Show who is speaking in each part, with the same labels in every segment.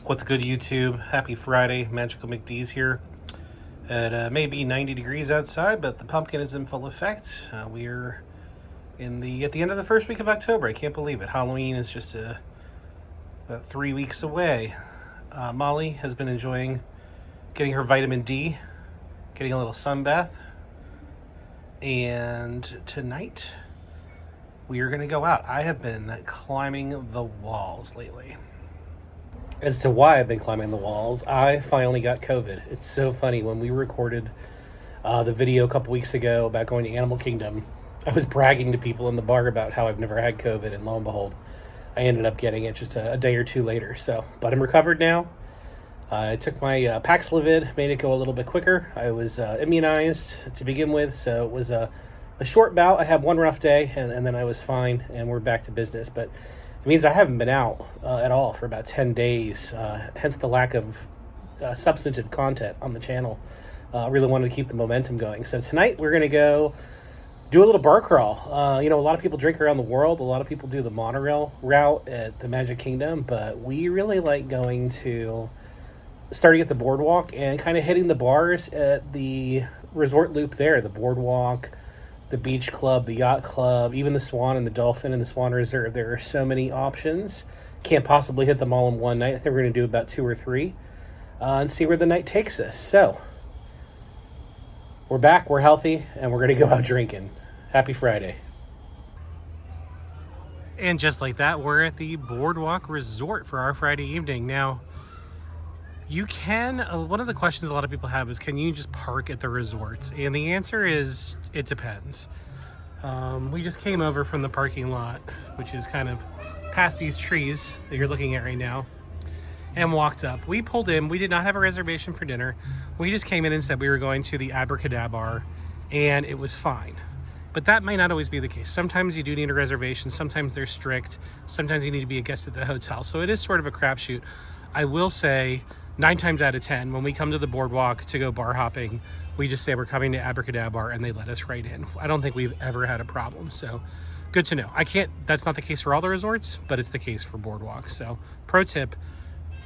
Speaker 1: What's good, YouTube? Happy Friday. Magical McDs here. It may be 90 degrees outside, but the pumpkin is in full effect. We're at the end of the first week of October. I can't believe it. Halloween is just about 3 weeks away. Molly has been enjoying getting her vitamin D, getting a little sun bath, and tonight we are going to go out. I have been climbing the walls lately. As to why I've been climbing the walls, I finally got COVID. It's so funny. When we recorded the video a couple weeks ago about going to Animal Kingdom, I was bragging to people in the bar about how I've never had COVID, and lo and behold, I ended up getting it just a day or two later. But I'm recovered now. I took my Paxlovid, made it go a little bit quicker. I was immunized to begin with, so it was a short bout. I had one rough day, and then I was fine, and we're back to business. But it means I haven't been out at all for about 10 days, hence the lack of substantive content on the channel. I really wanted to keep the momentum going. So tonight we're going to go do a little bar crawl. A lot of people drink around the world. A lot of people do the monorail route at the Magic Kingdom, but we really like going to starting at the Boardwalk and kind of hitting the bars at the resort loop there, the Boardwalk, the Beachclub, the Yacht Club, even the Swan and the Dolphin and the Swan Reserve. There are so many options. Can't possibly hit them all in one night. I think we're going to do about 2 or 3 and see where the night takes us. So, we're back, we're healthy, and we're going to go out drinking. Happy Friday. And just like that, we're at the Boardwalk Resort for our Friday evening. Now, you can, one of the questions a lot of people have is, can you just park at the resorts? And the answer is, it depends. We just came over from the parking lot, which is kind of past these trees that you're looking at right now, and walked up. We pulled in, we did not have a reservation for dinner. We just came in and said we were going to the Abracadabar, and it was fine. But that might not always be the case. Sometimes you do need a reservation, sometimes they're strict, sometimes you need to be a guest at the hotel. So it is sort of a crapshoot. I will say, 9 times out of 10, when we come to the Boardwalk to go bar hopping, we just say we're coming to Abracadabar and they let us right in. I don't think we've ever had a problem, so good to know. That's not the case for all the resorts, but it's the case for Boardwalk. So pro tip,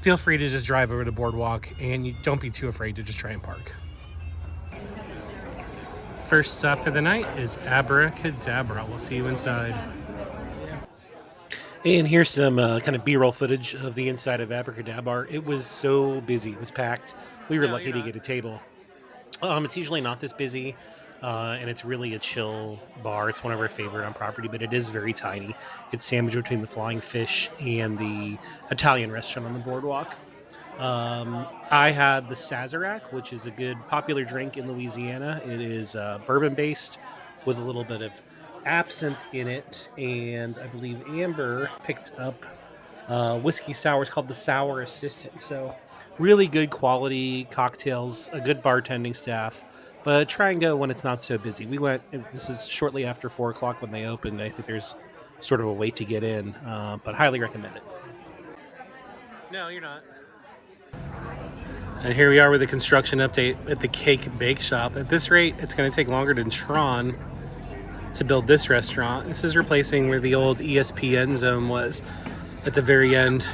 Speaker 1: feel free to just drive over to Boardwalk and you don't be too afraid to just try and park. First stop for the night is Abracadabar. We'll see you inside. And here's some kind of B-roll footage of the inside of Abracadabar. It was so busy. It was packed. We were lucky to get a table. It's usually not this busy, and it's really a chill bar. It's one of our favorite on property, but it is very tiny. It's sandwiched between the Flying Fish and the Italian restaurant on the Boardwalk. I had the Sazerac, which is a good popular drink in Louisiana. It is bourbon-based with a little bit of absinthe in it, and I believe Amber picked up whiskey sour. It's called the Sour Assistant. So really good quality cocktails, a good bartending staff, but try and go when it's not so busy. We went, this is shortly after 4 o'clock when they opened. I think there's sort of a wait to get in, but highly recommend it. No, you're not. And here we are with a construction update at the Cake Bake Shop. At this rate, it's going to take longer than Tron to build this restaurant. This is replacing where the old ESPN zone was at the very end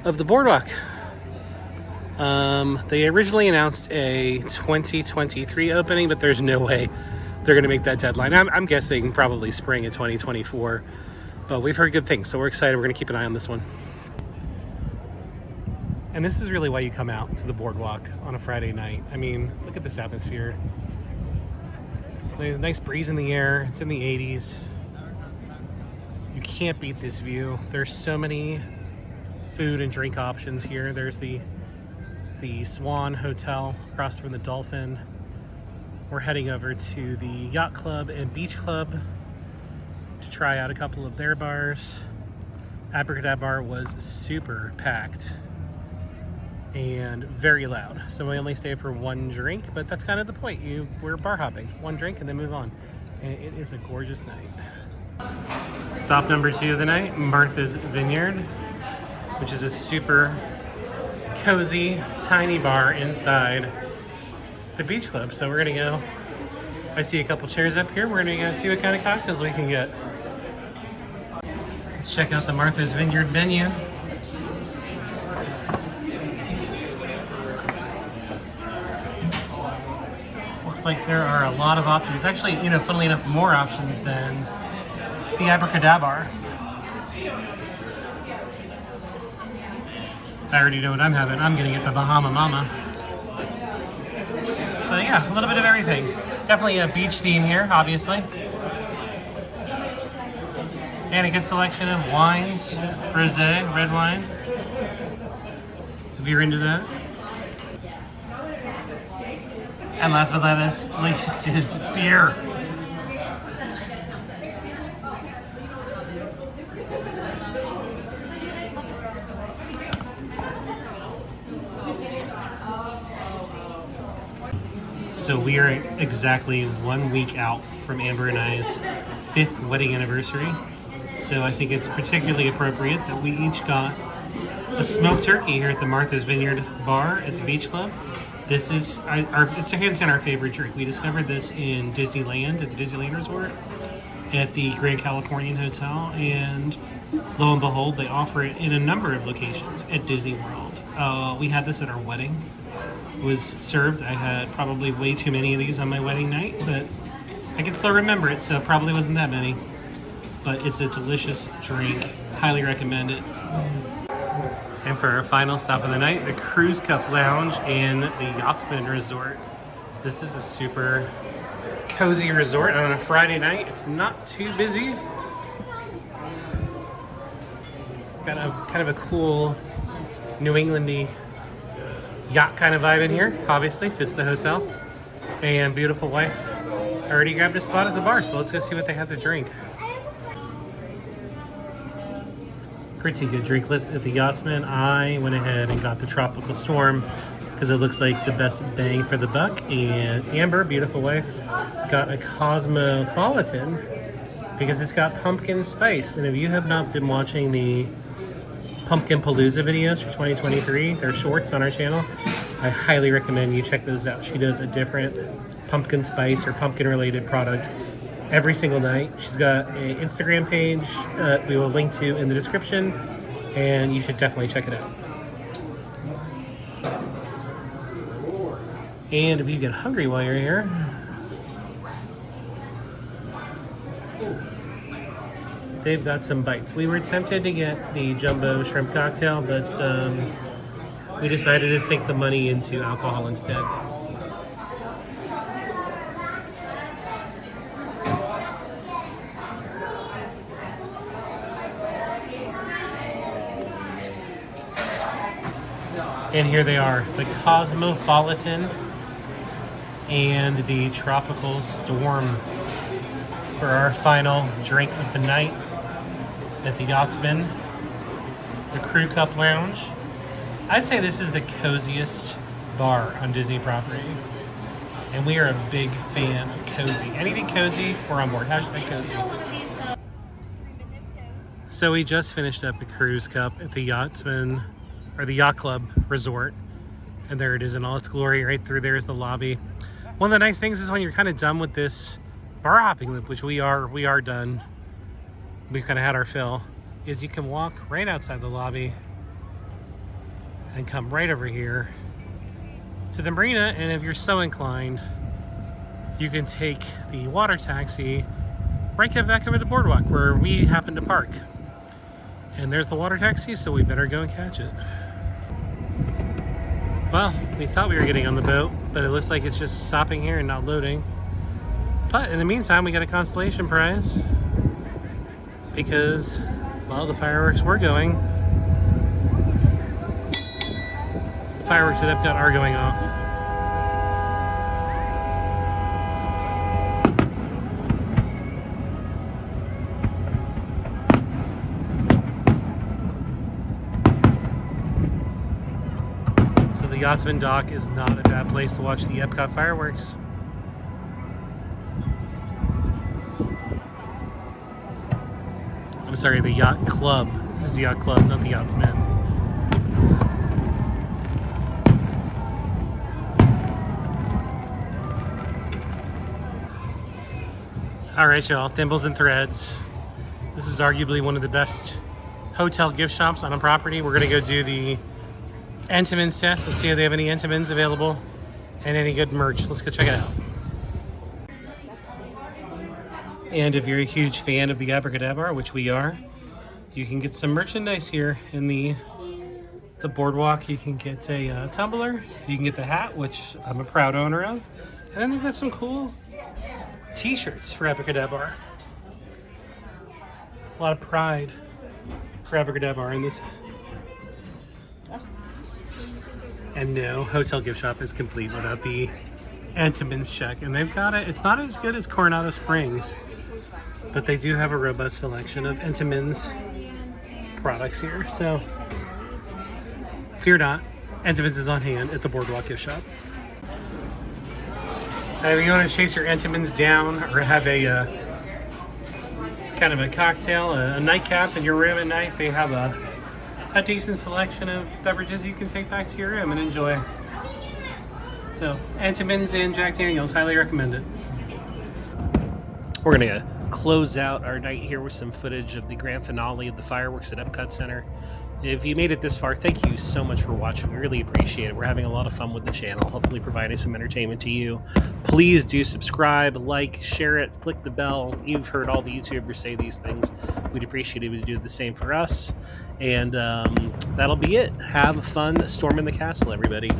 Speaker 1: of the Boardwalk. They originally announced a 2023 opening, but there's no way they're going to make that deadline. I'm guessing probably spring of 2024, but we've heard good things, so we're excited. We're going to keep an eye on this one. And this is really why you come out to the Boardwalk on a Friday night. I mean, look at this atmosphere. It's a nice breeze in the air. It's in the 80s. You can't beat this view. There's so many food and drink options here. There's the Swan Hotel across from the Dolphin. We're heading over to the Yacht Club and Beachclub to try out a couple of their bars. Abracadabar was super packed and very loud, so we only stayed for 1 drink, but that's kind of the point. We're bar hopping, 1 drink and then move on, and it is a gorgeous night. Stop number 2 of the night, Martha's Vineyard, which is a super cozy tiny bar inside the Beachclub. So we're gonna go, I see a couple chairs up here, we're gonna go see what kind of cocktails we can get. Let's check out the Martha's Vineyard menu. like there are a lot of options. Actually, you know, funnily enough, more options than the Abracadabar. I already know what I'm having. I'm gonna get the Bahama Mama. But yeah, a little bit of everything. Definitely a beach theme here, obviously. And a good selection of wines, rosé, red wine. If you're into that. And last but not least is beer. So we are exactly 1 week out from Amber and I's 5th wedding anniversary. So I think it's particularly appropriate that we each got a smoked turkey here at the Martha's Vineyard bar at the Beach Club. This is it's hands down our favorite drink. We discovered this in Disneyland at the Disneyland Resort at the Grand Californian Hotel, and lo and behold, they offer it in a number of locations at Disney World. We had this at our wedding. It was served. I had probably way too many of these on my wedding night, but I can still remember it, so it probably wasn't that many. But it's a delicious drink. Highly recommend it. And for our final stop of the night, the Cruise Cup Lounge in the Yachtsman Resort. This is a super cozy resort on a Friday night. It's not too busy. Got a kind of a cool New Englandy yacht kind of vibe in here. Obviously, fits the hotel. And beautiful wife already grabbed a spot at the bar, so let's go see what they have to drink. Pretty good drink list at the Yachtsman. I went ahead and got the Tropical Storm because it looks like the best bang for the buck. And Amber, beautiful wife, got a Cosmopolitan because it's got pumpkin spice. And if you have not been watching the Pumpkin Palooza videos for 2023, they're shorts on our channel, I highly recommend you check those out. She does a different pumpkin spice or pumpkin related product every single night. She's got an Instagram page we will link to in the description, and you should definitely check it out. And if you get hungry while you're here, they've got some bites. We were tempted to get the jumbo shrimp cocktail, but we decided to sink the money into alcohol instead. And here they are, the Cosmopolitan and the Tropical Storm for our final drink of the night at the Yachtsman, the Crew Cup Lounge. I'd say this is the coziest bar on Disney property. And we are a big fan of cozy. Anything cozy, we're on board. Hashtag cozy. So we just finished up a Cruise Cup at the Yachtsman, or the Yacht Club Resort. And there it is in all its glory. Right through there is the lobby. One of the nice things is when you're kind of done with this bar hopping loop, which we are done. We've kind of had our fill, is you can walk right outside the lobby and come right over here to the marina, and if you're so inclined, you can take the water taxi right back over to Boardwalk where we happen to park. And there's the water taxi, so we better go and catch it. Well, we thought we were getting on the boat, but it looks like it's just stopping here and not loading. But in the meantime, we got a consolation prize because, well, the fireworks were going. The fireworks at Epcot are going off. So the Yachtsman Dock is not a bad place to watch the Epcot fireworks. I'm sorry, the Yacht Club. This is the Yacht Club, not the Yachtsman. All right, y'all, Thimbles and Threads. This is arguably one of the best hotel gift shops on a property. We're gonna go do the Entenmann's test. Let's see if they have any Entenmann's available and any good merch. Let's go check it out. And if you're a huge fan of the Abracadabar, which we are, you can get some merchandise here in the Boardwalk. You can get a tumbler. You can get the hat, which I'm a proud owner of. And then they've got some cool t-shirts for Abracadabar. A lot of pride for Abracadabar in this. And no, hotel gift shop is complete without the Entenmann's check. And they've got it. It's not as good as Coronado Springs, but they do have a robust selection of Entenmann's products here. So fear not, Entenmann's is on hand at the Boardwalk gift shop. And if you want to chase your Entenmann's down or have a kind of a cocktail, a nightcap in your room at night, they have a decent selection of beverages you can take back to your room and enjoy. So, Entenmann's and Jack Daniels, highly recommend it. We're going to close out our night here with some footage of the grand finale of the fireworks at Epcot Center. If you made it this far, thank you so much for watching. We really appreciate it. We're having a lot of fun with the channel, hopefully providing some entertainment to you. Please do subscribe, like, share it, click the bell. You've heard all the YouTubers say these things. We'd appreciate it if you do the same for us. And that'll be it. Have fun storming the castle, everybody.